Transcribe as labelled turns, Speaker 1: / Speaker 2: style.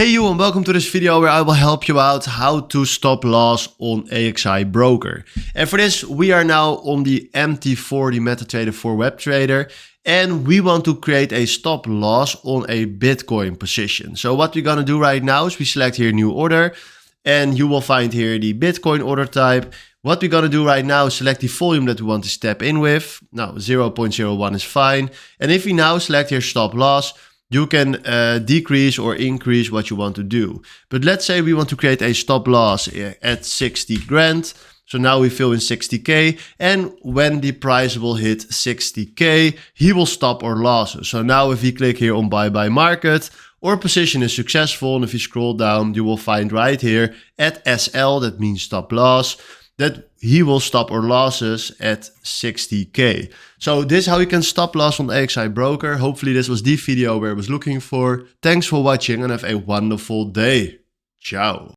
Speaker 1: Hey you, and welcome to this video where I will help you out how to stop loss on AXI Broker. And for this, we are now on the MT40 MetaTrader 4 web trader, and we want to create a stop loss on a Bitcoin position. So what we're gonna do right now is we select here new order, and you will find here the Bitcoin order type. What we're gonna do right now is select the volume that we want to step in with. Now 0.01 is fine. And if we now select here stop loss, you can decrease or increase what you want to do. But let's say we want to create a stop loss at 60 grand. So now we fill in 60K, and when the price will hit 60K, he will stop our losses. So now if we click here on buy by market, our position is successful. And if you scroll down, you will find right here at SL, that means stop loss, that he will stop our losses at 60K. So this is how you can stop loss on AXI Broker. Hopefully this was the video where I was looking for. Thanks for watching and have a wonderful day. Ciao.